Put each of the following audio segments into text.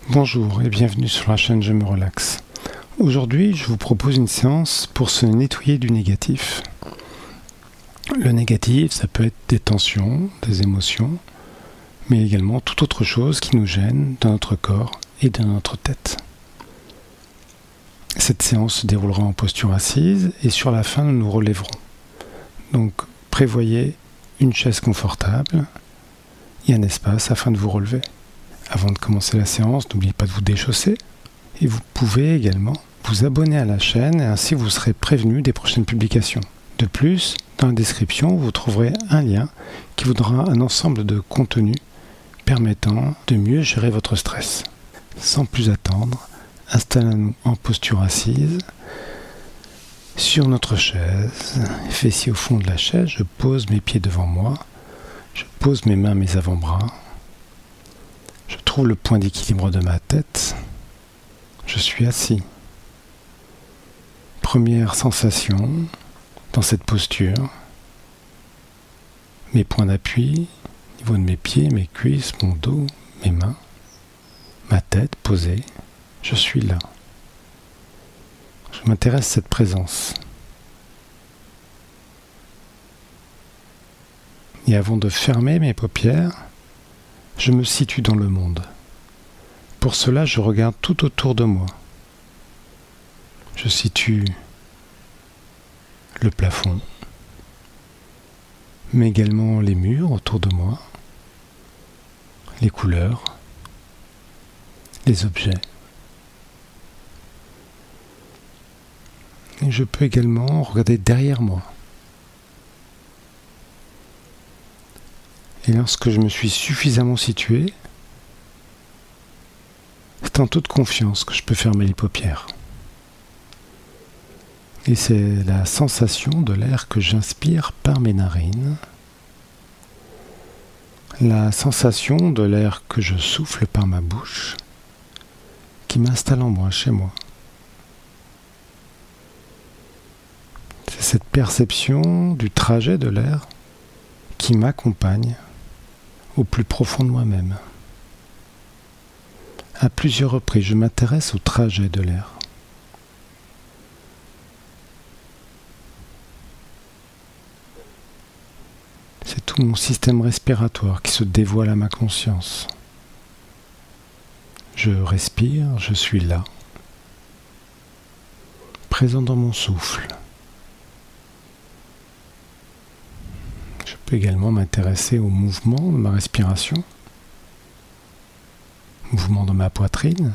Bonjour et bienvenue sur la chaîne Je me relaxe. Aujourd'hui, je vous propose une séance pour se nettoyer du négatif. Le négatif, ça peut être des tensions, des émotions, mais également toute autre chose qui nous gêne dans notre corps et dans notre tête. Cette séance se déroulera en posture assise et sur la fin, nous nous relèverons. Donc, prévoyez une chaise confortable et un espace afin de vous relever. Avant de commencer la séance, n'oubliez pas de vous déchausser et vous pouvez également vous abonner à la chaîne et ainsi vous serez prévenu des prochaines publications. De plus, dans la description, vous trouverez un lien qui vous donnera un ensemble de contenus permettant de mieux gérer votre stress. Sans plus attendre, installons-nous en posture assise sur notre chaise, fessiers au fond de la chaise, je pose mes pieds devant moi, je pose mes mains, mes avant-bras. Je trouve le point d'équilibre de ma tête. Je suis assis. Première sensation dans cette posture. Mes points d'appui, au niveau de mes pieds, mes cuisses, mon dos, mes mains. Ma tête posée. Je suis là. Je m'intéresse à cette présence. Et avant de fermer mes paupières, je me situe dans le monde. Pour cela, je regarde tout autour de moi. Je situe le plafond, mais également les murs autour de moi, les couleurs, les objets. Et je peux également regarder derrière moi. Et lorsque je me suis suffisamment situé, c'est en toute confiance que je peux fermer les paupières. Et c'est la sensation de l'air que j'inspire par mes narines, la sensation de l'air que je souffle par ma bouche, qui m'installe en moi, chez moi. C'est cette perception du trajet de l'air qui m'accompagne au plus profond de moi-même. À plusieurs reprises, je m'intéresse au trajet de l'air. C'est tout mon système respiratoire qui se dévoile à ma conscience. Je respire, je suis là, présent dans mon souffle. Je peux également m'intéresser au mouvement de ma respiration, mouvement de ma poitrine,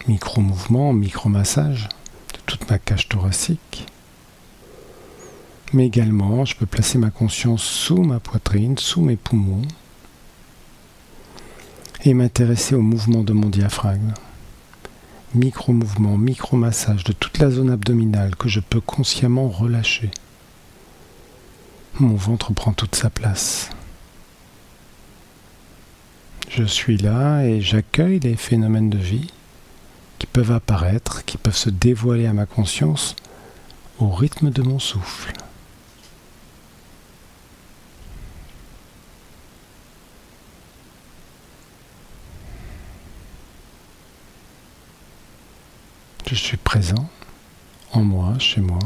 micro-mouvement, micro-massage de toute ma cage thoracique. Mais également, je peux placer ma conscience sous ma poitrine, sous mes poumons, et m'intéresser au mouvement de mon diaphragme. Micro-mouvement, micro-massage de toute la zone abdominale que je peux consciemment relâcher. Mon ventre prend toute sa place. Je suis là et j'accueille les phénomènes de vie qui peuvent apparaître, qui peuvent se dévoiler à ma conscience au rythme de mon souffle. Je suis présent en moi, chez moi.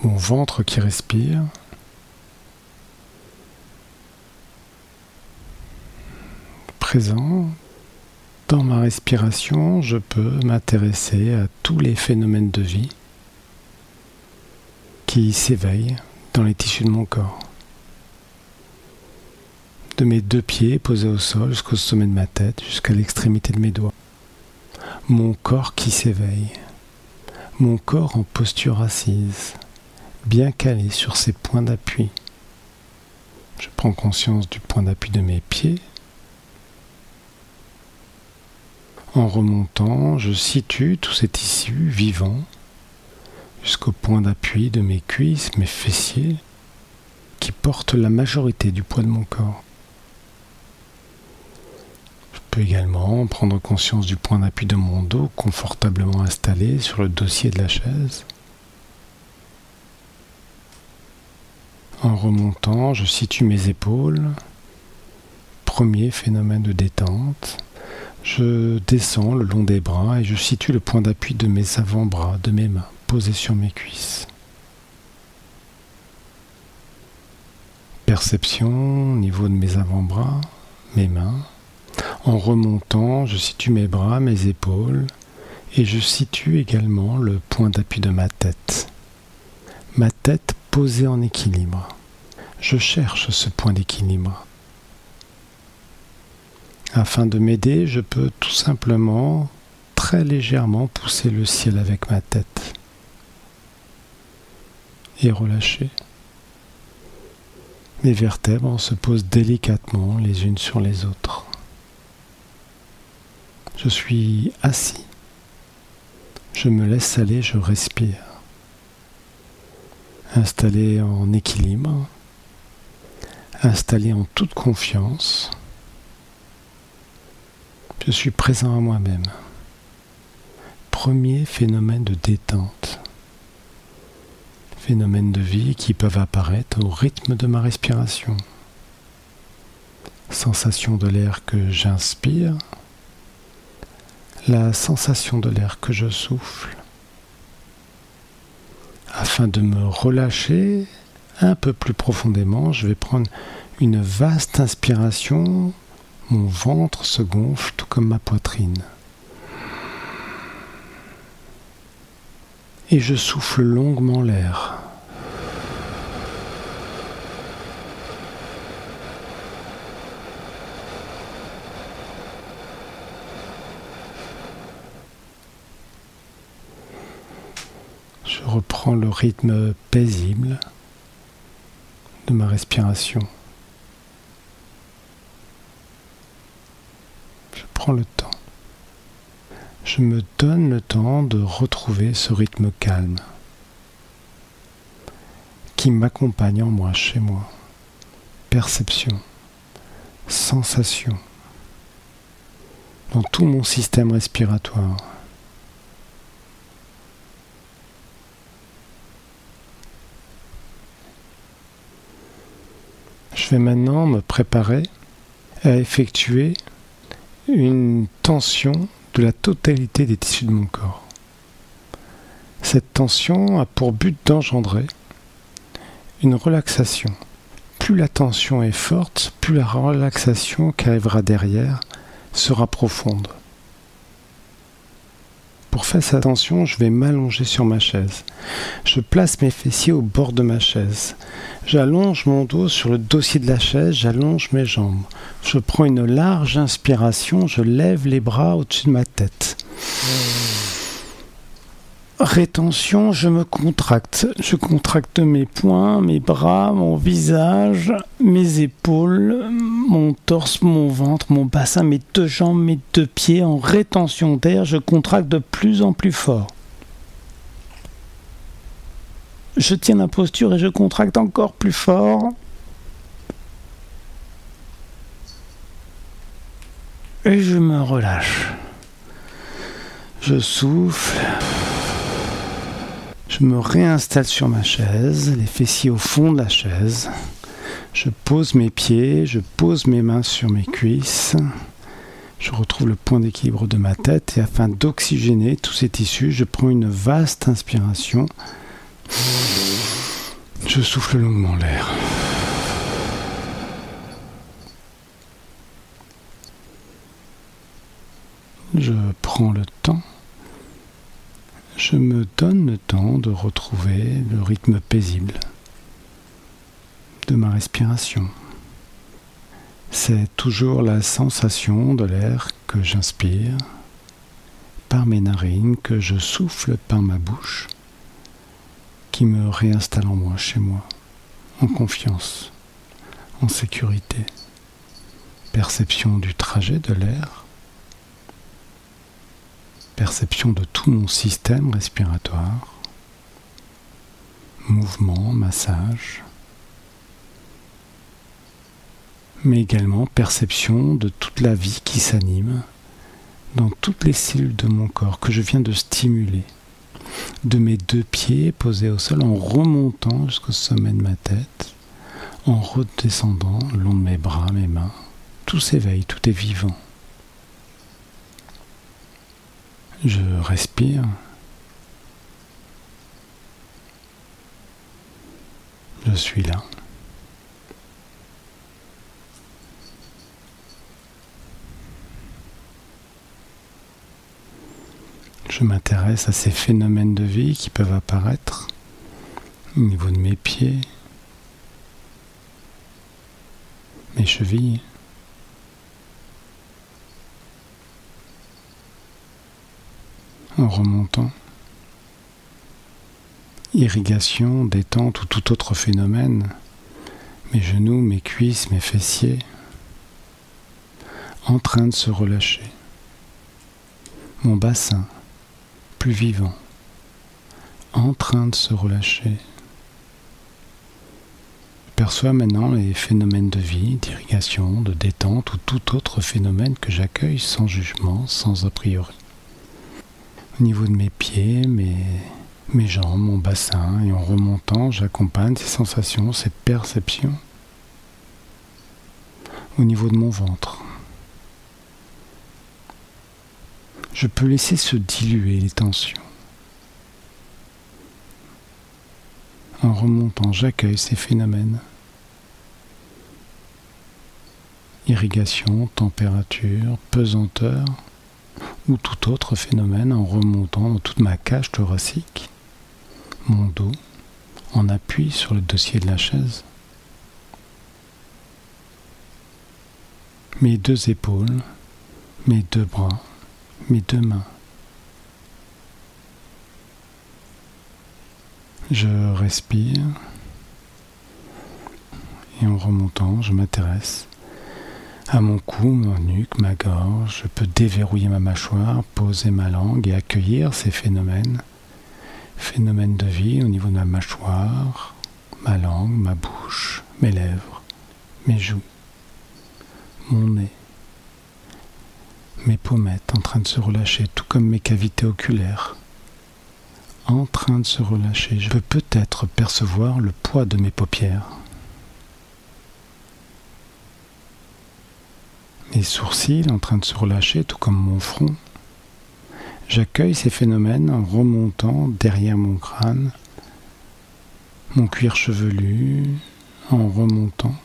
Mon ventre qui respire. Présent. Dans ma respiration, je peux m'intéresser à tous les phénomènes de vie qui s'éveillent dans les tissus de mon corps. De mes 2 pieds posés au sol jusqu'au sommet de ma tête, jusqu'à l'extrémité de mes doigts. Mon corps qui s'éveille. Mon corps en posture assise, bien calé sur ses points d'appui. Je prends conscience du point d'appui de mes pieds. En remontant, je situe tous ces tissus vivants jusqu'au point d'appui de mes cuisses, mes fessiers, qui portent la majorité du poids de mon corps. Je peux également prendre conscience du point d'appui de mon dos confortablement installé sur le dossier de la chaise. remontant, je situe mes épaules. Premier phénomène de détente. Je descends le long des bras et je situe le point d'appui de mes avant-bras, de mes mains, posés sur mes cuisses. Perception au niveau de mes avant-bras, mes mains. En remontant, je situe mes bras, mes épaules et je situe également le point d'appui de ma tête. Ma tête posée en équilibre. Je cherche ce point d'équilibre. Afin de m'aider, je peux tout simplement, très légèrement, pousser le ciel avec ma tête et relâcher. Mes vertèbres se posent délicatement les unes sur les autres. Je suis assis. Je me laisse aller, je respire. Installé en équilibre, installé en toute confiance. Je suis présent à moi-même. Premier phénomène de détente. Phénomènes de vie qui peuvent apparaître au rythme de ma respiration. Sensation de l'air que j'inspire. La sensation de l'air que je souffle. Afin de me relâcher un peu plus profondément, je vais prendre une vaste inspiration. Mon ventre se gonfle tout comme ma poitrine. Et je souffle longuement l'air. Je reprends le rythme paisible de ma respiration. Je prends le temps. Je me donne le temps de retrouver ce rythme calme qui m'accompagne en moi, chez moi. Perception, sensation, dans tout mon système respiratoire. Je vais maintenant me préparer à effectuer une tension de la totalité des tissus de mon corps. Cette tension a pour but d'engendrer une relaxation. Plus la tension est forte, plus la relaxation qui arrivera derrière sera profonde. Pour faire cette tension, je vais m'allonger sur ma chaise. Je place mes fessiers au bord de ma chaise. J'allonge mon dos sur le dossier de la chaise, j'allonge mes jambes. Je prends une large inspiration, je lève les bras au-dessus de ma tête. Rétention, je me contracte. Je contracte mes poings, mes bras, mon visage, mes épaules, mon torse, mon ventre, mon bassin, mes deux jambes, mes deux pieds. En rétention d'air, je contracte de plus en plus fort. Je tiens la posture et je contracte encore plus fort. Et je me relâche. Je souffle. Je me réinstalle sur ma chaise, les fessiers au fond de la chaise. Je pose mes pieds, je pose mes mains sur mes cuisses. Je retrouve le point d'équilibre de ma tête et afin d'oxygéner tous ces tissus, je prends une vaste inspiration. Je souffle longuement l'air. Je prends le temps. Je me donne le temps de retrouver le rythme paisible de ma respiration. C'est toujours la sensation de l'air que j'inspire par mes narines, que je souffle par ma bouche, qui me réinstalle en moi, chez moi, en confiance, en sécurité. Perception du trajet de l'air, perception de tout mon système respiratoire, mouvement, massage, mais également perception de toute la vie qui s'anime dans toutes les cellules de mon corps que je viens de stimuler, de mes deux pieds posés au sol en remontant jusqu'au sommet de ma tête, En redescendant le long de mes bras, mes mains, tout s'éveille, tout est vivant. Je respire. Je suis là. Je m'intéresse à ces phénomènes de vie qui peuvent apparaître au niveau de mes pieds, mes chevilles. En remontant, irrigation, détente ou tout autre phénomène, mes genoux, mes cuisses, mes fessiers, en train de se relâcher. Mon bassin, plus vivant, en train de se relâcher. Je perçois maintenant les phénomènes de vie, d'irrigation, de détente ou tout autre phénomène que j'accueille sans jugement, sans a priori. Au niveau de mes pieds, mes jambes, mon bassin, et en remontant, j'accompagne ces sensations, ces perceptions au niveau de mon ventre. Je peux laisser se diluer les tensions. En remontant, j'accueille ces phénomènes. Irrigation, température, pesanteur, ou tout autre phénomène en remontant dans toute ma cage thoracique, mon dos, en appui sur le dossier de la chaise. Mes deux épaules, mes deux bras, mes deux mains. Je respire et en remontant, je m'intéresse à mon cou, mon nuque, ma gorge. Je peux déverrouiller ma mâchoire, poser ma langue et accueillir ces phénomènes de vie au niveau de ma mâchoire, ma langue, ma bouche, mes lèvres, mes joues, mon nez, mes pommettes en train de se relâcher, tout comme mes cavités oculaires, en train de se relâcher. Je peux peut-être percevoir le poids de mes paupières. Mes sourcils en train de se relâcher, tout comme mon front. J'accueille ces phénomènes en remontant derrière mon crâne, mon cuir chevelu, en remontant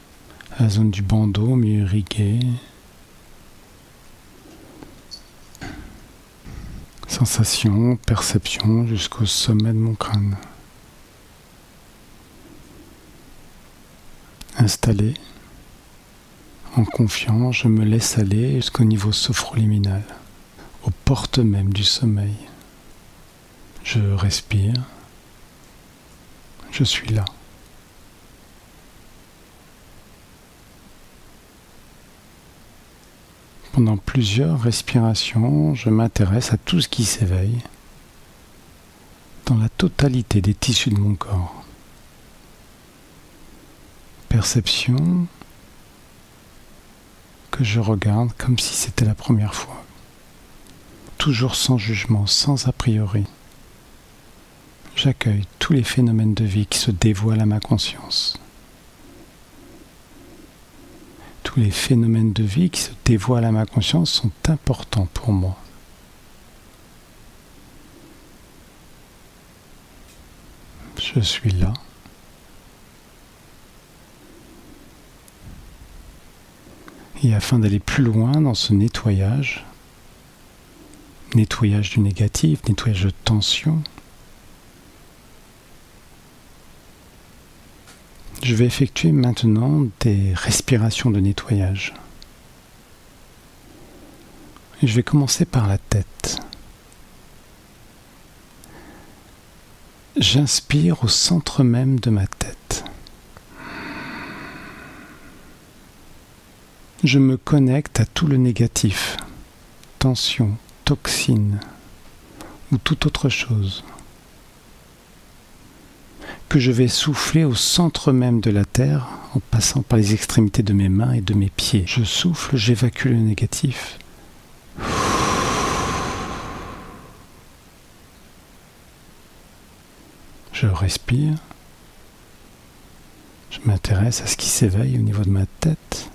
à la zone du bandeau mieux irriguée. Sensation, perception jusqu'au sommet de mon crâne. Installé, en confiant, je me laisse aller jusqu'au niveau sophroliminal, aux portes même du sommeil. Je respire, je suis là. Pendant plusieurs respirations, je m'intéresse à tout ce qui s'éveille dans la totalité des tissus de mon corps. Perception que je regarde comme si c'était la première fois. Toujours sans jugement, sans a priori. J'accueille tous les phénomènes de vie qui se dévoilent à ma conscience. Tous les phénomènes de vie qui se dévoilent à ma conscience sont importants pour moi. Je suis là. Et afin d'aller plus loin dans ce nettoyage du négatif, nettoyage de tension, je vais effectuer maintenant des respirations de nettoyage. Et je vais commencer par la tête. J'inspire au centre même de ma tête. Je me connecte à tout le négatif, tension, toxine ou toute autre chose que je vais souffler au centre même de la terre en passant par les extrémités de mes mains et de mes pieds. Je souffle, j'évacue le négatif. Je respire. Je m'intéresse à ce qui s'éveille au niveau de ma tête.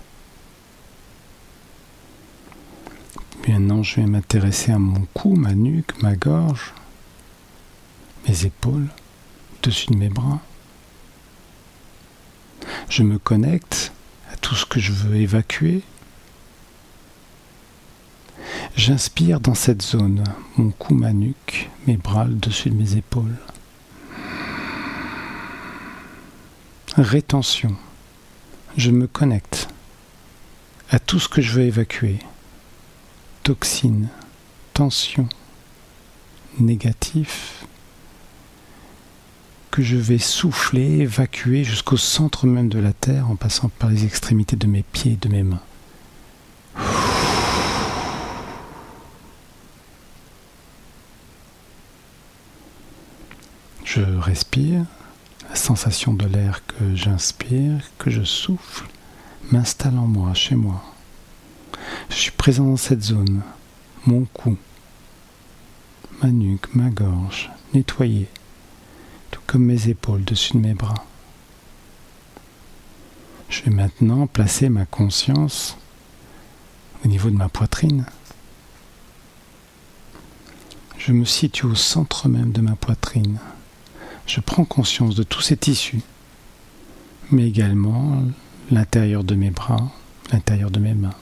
Maintenant, je vais m'intéresser à mon cou, ma nuque, ma gorge, mes épaules, au-dessus de mes bras. Je me connecte à tout ce que je veux évacuer. J'inspire dans cette zone, mon cou, ma nuque, mes bras, le dessus de mes épaules. Rétention. Je me connecte à tout ce que je veux évacuer. Toxines, tensions, négatifs, que je vais souffler, évacuer jusqu'au centre même de la terre en passant par les extrémités de mes pieds et de mes mains. Je respire, la sensation de l'air que j'inspire, que je souffle, m'installe en moi, chez moi. Je suis présent dans cette zone, mon cou, ma nuque, ma gorge, nettoyée, tout comme mes épaules dessus de mes bras. Je vais maintenant placer ma conscience au niveau de ma poitrine. Je me situe au centre même de ma poitrine. Je prends conscience de tous ces tissus, mais également l'intérieur de mes bras, l'intérieur de mes mains.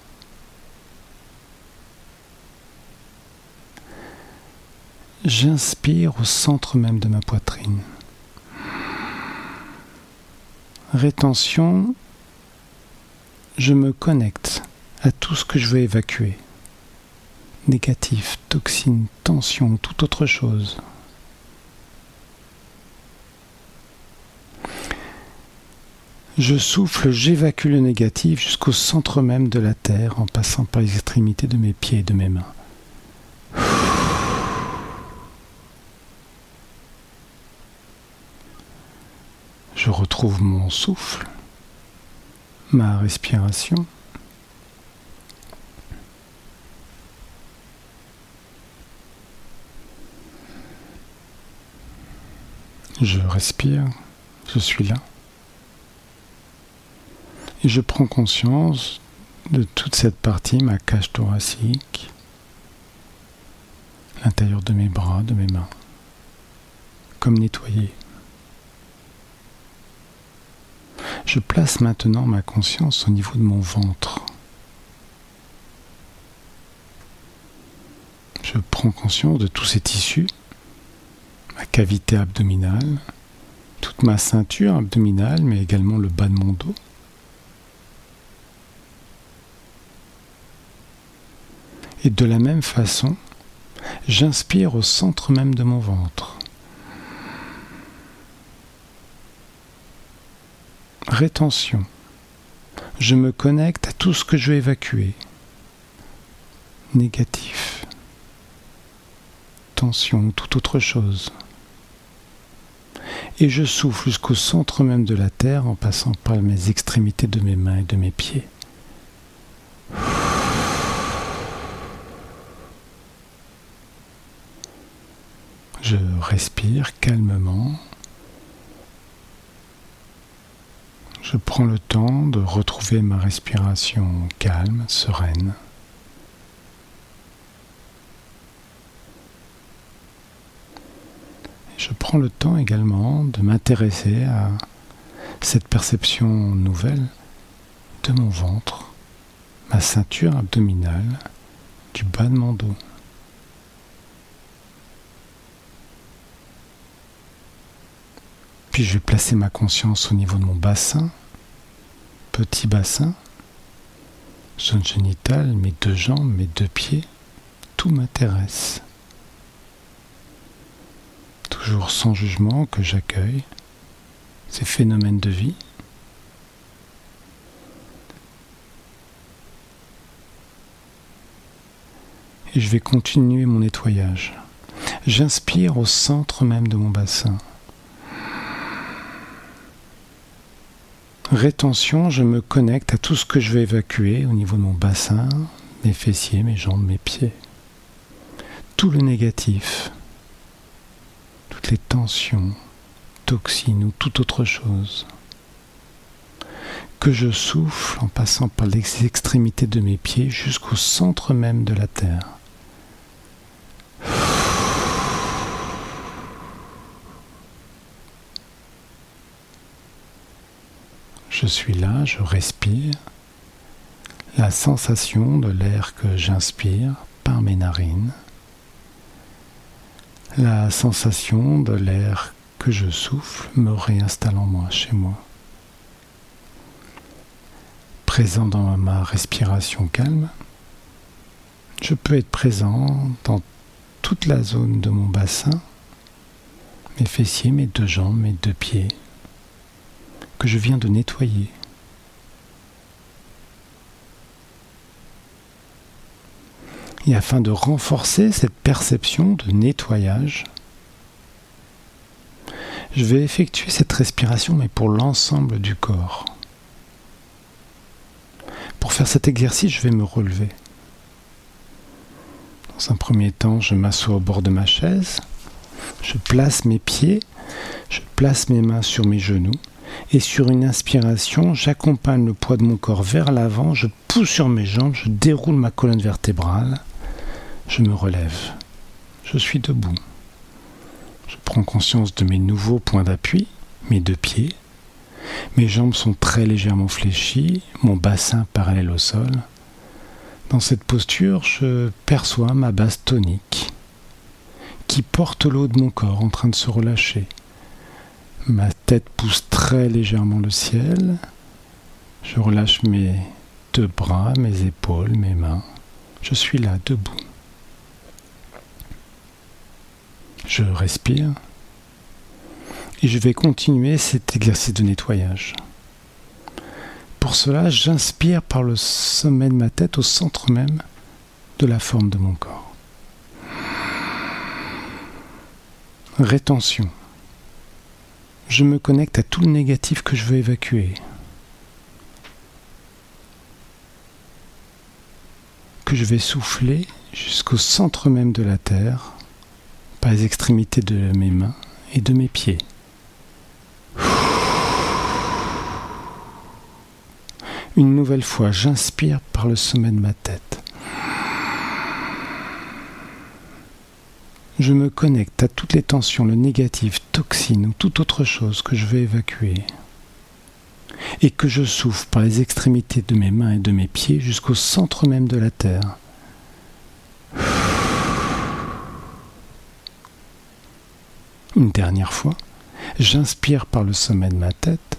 J'inspire au centre même de ma poitrine. Rétention, je me connecte à tout ce que je veux évacuer. Négatif, toxines, tension, toute autre chose. Je souffle, j'évacue le négatif jusqu'au centre même de la terre en passant par les extrémités de mes pieds et de mes mains. Je retrouve mon souffle, ma respiration. Je respire, je suis là. Et je prends conscience de toute cette partie, ma cage thoracique, l'intérieur de mes bras, de mes mains, comme nettoyé. Je place maintenant ma conscience au niveau de mon ventre. Je prends conscience de tous ces tissus, ma cavité abdominale, toute ma ceinture abdominale, mais également le bas de mon dos. Et de la même façon, j'inspire au centre même de mon ventre. Rétention. Je me connecte à tout ce que je veux évacuer. Négatif. Tension ou toute autre chose. Et je souffle jusqu'au centre même de la terre en passant par mes extrémités de mes mains et de mes pieds. Je respire calmement. Je prends le temps de retrouver ma respiration calme, sereine. Je prends le temps également de m'intéresser à cette perception nouvelle de mon ventre, ma ceinture abdominale, du bas de mon dos. Puis je vais placer ma conscience au niveau de mon bassin, petit bassin, zone génitale, mes deux jambes, mes deux pieds, tout m'intéresse. Toujours sans jugement que j'accueille ces phénomènes de vie. Et je vais continuer mon nettoyage. J'inspire au centre même de mon bassin. Rétention, je me connecte à tout ce que je vais évacuer au niveau de mon bassin, mes fessiers, mes jambes, mes pieds. Tout le négatif, toutes les tensions, toxines ou toute autre chose. que je souffle en passant par les extrémités de mes pieds jusqu'au centre même de la terre. Je suis là, je respire. La sensation de l'air que j'inspire par mes narines. La sensation de l'air que je souffle me réinstalle en moi, chez moi. Présent dans ma respiration calme, je peux être présent dans toute la zone de mon bassin, mes fessiers, mes deux jambes, mes deux pieds, que je viens de nettoyer. Et afin de renforcer cette perception de nettoyage, je vais effectuer cette respiration, mais pour l'ensemble du corps. Pour faire cet exercice, je vais me relever. Dans un premier temps, je m'assois au bord de ma chaise, je place mes pieds, je place mes mains sur mes genoux, et sur une inspiration, j'accompagne le poids de mon corps vers l'avant, je pousse sur mes jambes, je déroule ma colonne vertébrale, je me relève, je suis debout. Je prends conscience de mes nouveaux points d'appui, mes deux pieds. Mes jambes sont très légèrement fléchies, mon bassin parallèle au sol. Dans cette posture, je perçois ma base tonique qui porte le haut de mon corps en train de se relâcher. Ma tête pousse très légèrement le ciel. Je relâche mes deux bras, mes épaules, mes mains. Je suis là, debout. Je respire et je vais continuer cet exercice de nettoyage. Pour cela, j'inspire par le sommet de ma tête au centre même de la forme de mon corps. Rétention. Je me connecte à tout le négatif que je veux évacuer. Que je vais souffler jusqu'au centre même de la terre, par les extrémités de mes mains et de mes pieds. Une nouvelle fois, j'inspire par le sommet de ma tête. Je me connecte à toutes les tensions, le négatif, toxines ou toute autre chose que je veux évacuer. Et que je souffle par les extrémités de mes mains et de mes pieds jusqu'au centre même de la terre. Une dernière fois, j'inspire par le sommet de ma tête.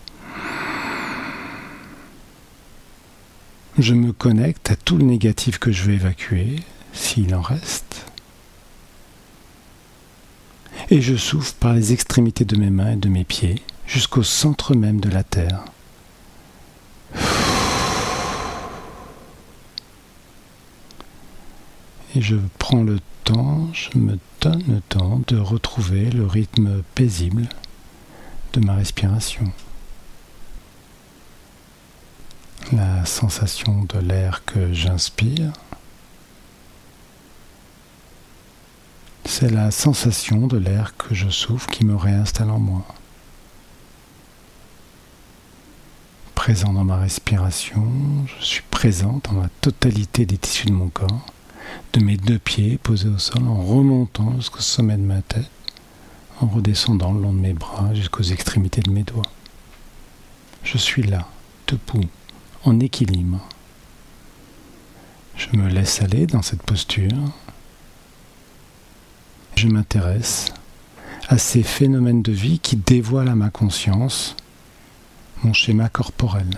Je me connecte à tout le négatif que je veux évacuer, s'il en reste. Et je souffle par les extrémités de mes mains et de mes pieds jusqu'au centre même de la terre. Et je prends le temps, je me donne le temps de retrouver le rythme paisible de ma respiration. La sensation de l'air que j'inspire, c'est la sensation de l'air que je souffle qui me réinstalle en moi. Présent dans ma respiration, je suis présent dans la totalité des tissus de mon corps, de mes deux pieds posés au sol, en remontant jusqu'au sommet de ma tête, en redescendant le long de mes bras jusqu'aux extrémités de mes doigts. Je suis là, debout, en équilibre. Je me laisse aller dans cette posture. Je m'intéresse à ces phénomènes de vie qui dévoilent à ma conscience mon schéma corporel.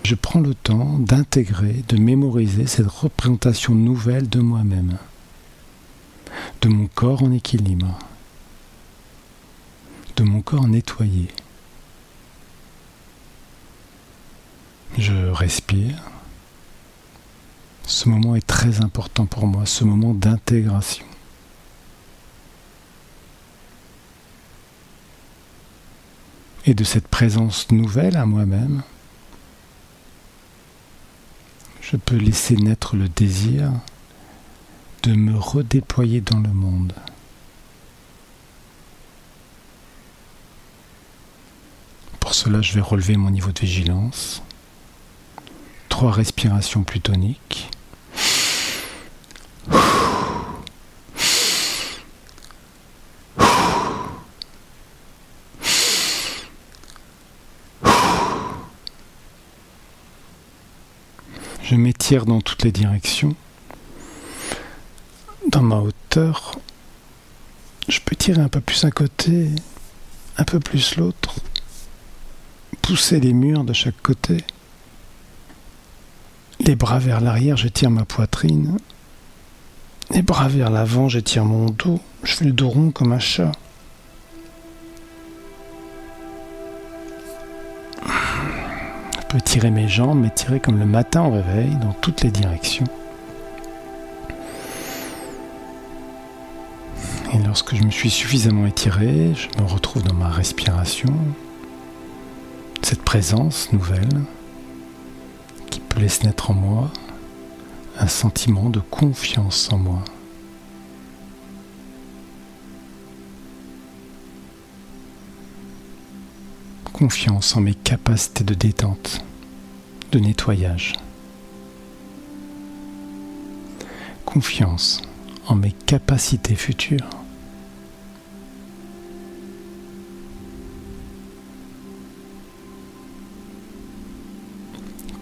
Je prends le temps d'intégrer, de mémoriser cette représentation nouvelle de moi-même, de mon corps en équilibre, de mon corps nettoyé. Je respire. Ce moment est très important pour moi, ce moment d'intégration. Et de cette présence nouvelle à moi-même, je peux laisser naître le désir de me redéployer dans le monde. Pour Pour cela, je vais relever mon niveau de vigilance. 3 respirations plus toniques. Je m'étire dans toutes les directions. Dans ma hauteur, je peux tirer un peu plus un côté, un peu plus l'autre, pousser les murs de chaque côté. Les bras vers l'arrière, j'étire ma poitrine. Les bras vers l'avant, j'étire mon dos. Je fais le dos rond comme un chat. Je peux tirer mes jambes, m'étirer comme le matin au réveil, dans toutes les directions. Et lorsque je me suis suffisamment étiré, je me retrouve dans ma respiration, cette présence nouvelle qui peut laisser naître en moi un sentiment de confiance en moi. Confiance en mes capacités de détente, de nettoyage. Confiance en mes capacités futures.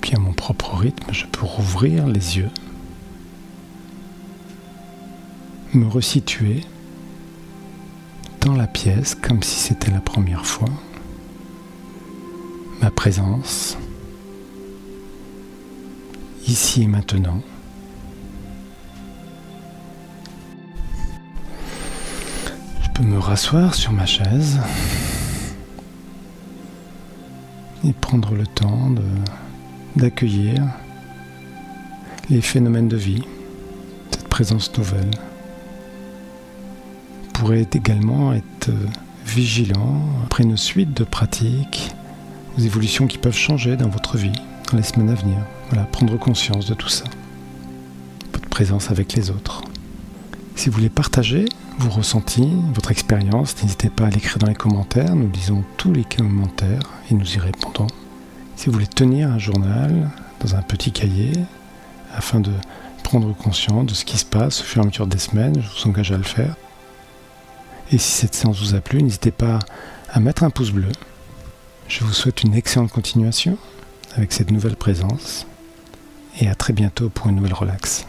Puis à mon propre rythme, je peux rouvrir les yeux, me resituer dans la pièce comme si c'était la première fois. Ma présence, ici et maintenant. Je peux me rasseoir sur ma chaise et prendre le temps d'accueillir les phénomènes de vie, cette présence nouvelle. Vous pourrez également être vigilant après une suite de pratiques, aux évolutions qui peuvent changer dans votre vie, dans les semaines à venir. Voilà, prendre conscience de tout ça. Votre présence avec les autres. Si vous voulez partager vos ressentis, votre expérience, n'hésitez pas à l'écrire dans les commentaires. Nous lisons tous les commentaires et nous y répondons. Si vous voulez tenir un journal dans un petit cahier, afin de prendre conscience de ce qui se passe au fur et à mesure des semaines, je vous engage à le faire. Et si cette séance vous a plu, n'hésitez pas à mettre un pouce bleu. Je vous souhaite une excellente continuation avec cette nouvelle présence et à très bientôt pour une nouvelle relax.